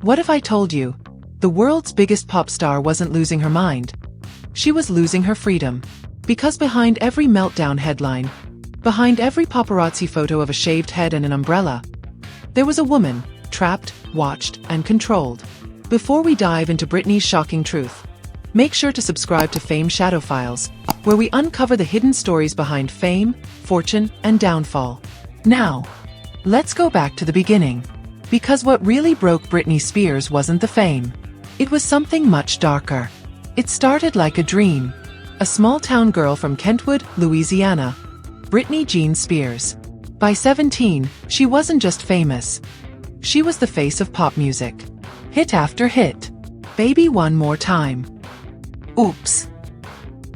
What if I told you? The world's biggest pop star wasn't losing her mind. She was losing her freedom. Because behind every meltdown headline, behind every paparazzi photo of a shaved head and an umbrella, there was a woman, trapped, watched, and controlled. Before we dive into Britney's shocking truth, make sure to subscribe to Fame Shadow Files, where we uncover the hidden stories behind fame, fortune, and downfall. Now, let's go back to the beginning. Because what really broke Britney Spears wasn't the fame. It was something much darker. It started like a dream. A small-town girl from Kentwood, Louisiana, Britney Jean Spears. By 17, she wasn't just famous. She was the face of pop music. Hit after hit. Baby One More Time. Oops.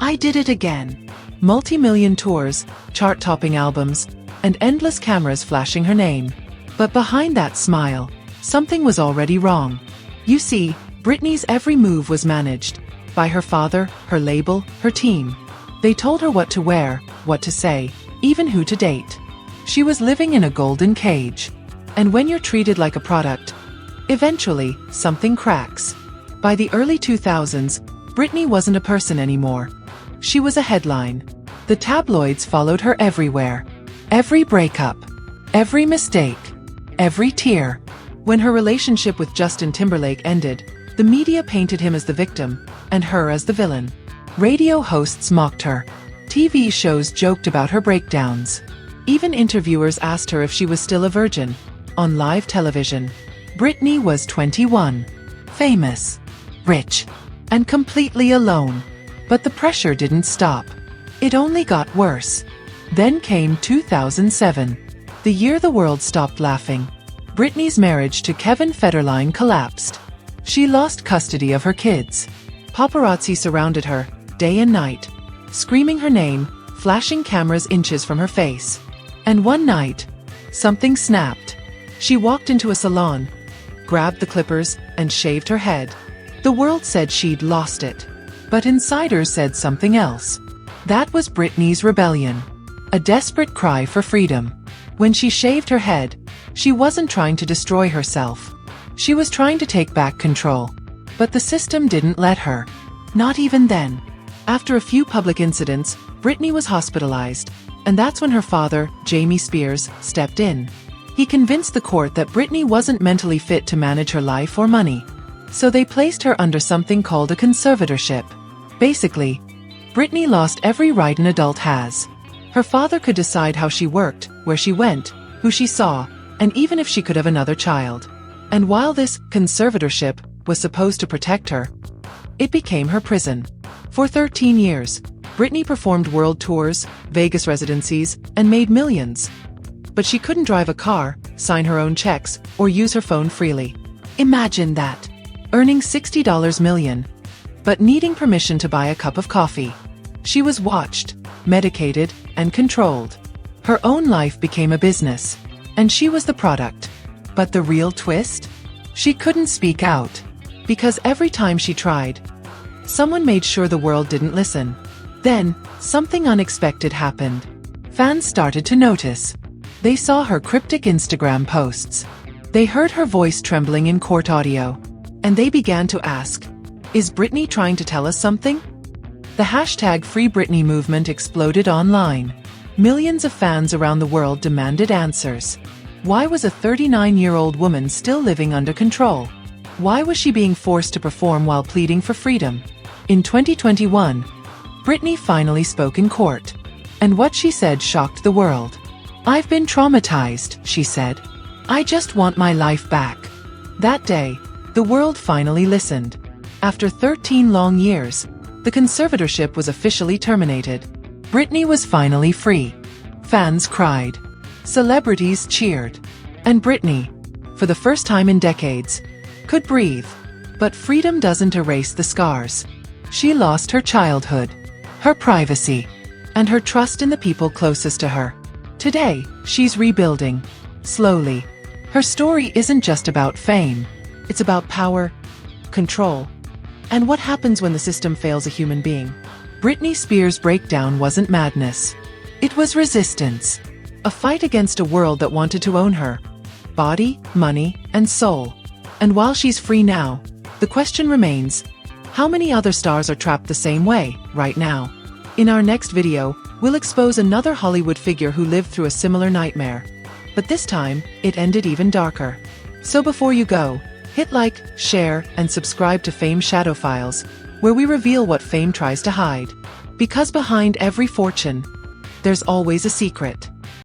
I Did It Again. Multi-million tours, chart-topping albums, and endless cameras flashing her name. But behind that smile, something was already wrong. You see, Britney's every move was managed. By her father, her label, her team. They told her what to wear, what to say, even who to date. She was living in a golden cage. And when you're treated like a product, eventually, something cracks. By the early 2000s, Britney wasn't a person anymore. She was a headline. The tabloids followed her everywhere. Every breakup. Every mistake. Every tear. When her relationship with Justin Timberlake ended, the media painted him as the victim, and her as the villain. Radio hosts mocked her. TV shows joked about her breakdowns. Even interviewers asked her if she was still a virgin. On live television, Britney was 21, famous, rich, and completely alone. But the pressure didn't stop. It only got worse. Then came 2007, the year the world stopped laughing. Britney's marriage to Kevin Federline collapsed. She lost custody of her kids. Paparazzi surrounded her, day and night, screaming her name, flashing cameras inches from her face. And one night, something snapped. She walked into a salon, grabbed the clippers, and shaved her head. The world said she'd lost it. But insiders said something else. That was Britney's rebellion. A desperate cry for freedom. When she shaved her head, she wasn't trying to destroy herself. She was trying to take back control. But the system didn't let her. Not even then. After a few public incidents, Britney was hospitalized. And that's when her father, Jamie Spears, stepped in. He convinced the court that Britney wasn't mentally fit to manage her life or money. So they placed her under something called a conservatorship. Basically, Britney lost every right an adult has. Her father could decide how she worked, where she went, who she saw, and even if she could have another child. And while this conservatorship was supposed to protect her, it became her prison. For 13 years, Britney performed world tours, Vegas residencies, and made millions. But she couldn't drive a car, sign her own checks, or use her phone freely. Imagine that. Earning $60 million, but needing permission to buy a cup of coffee. She was watched, medicated, and controlled. Her own life became a business, and she was the product. But the real twist? She couldn't speak out. Because every time she tried, someone made sure the world didn't listen. Then, something unexpected happened. Fans started to notice. They saw her cryptic Instagram posts. They heard her voice trembling in court audio. And they began to ask, is Britney trying to tell us something? The hashtag Free Britney movement exploded online. Millions of fans around the world demanded answers. Why was a 39-year-old woman still living under control? Why was she being forced to perform while pleading for freedom? In 2021, Britney finally spoke in court. And what she said shocked the world. I've been traumatized, she said. I just want my life back. That day, the world finally listened. After 13 long years, the conservatorship was officially terminated. Britney was finally free. Fans cried. Celebrities cheered. And Britney, for the first time in decades, could breathe. But freedom doesn't erase the scars. She lost her childhood, her privacy, and her trust in the people closest to her. Today, she's rebuilding. Slowly. Her story isn't just about fame. It's about power, control, and what happens when the system fails a human being. Britney Spears' breakdown wasn't madness. It was resistance. A fight against a world that wanted to own her. Body, money, and soul. And while she's free now, the question remains, how many other stars are trapped the same way, right now? In our next video, we'll expose another Hollywood figure who lived through a similar nightmare. But this time, it ended even darker. So before you go, hit like, share, and subscribe to Fame Shadow Files, where we reveal what fame tries to hide. Because behind every fortune, there's always a secret.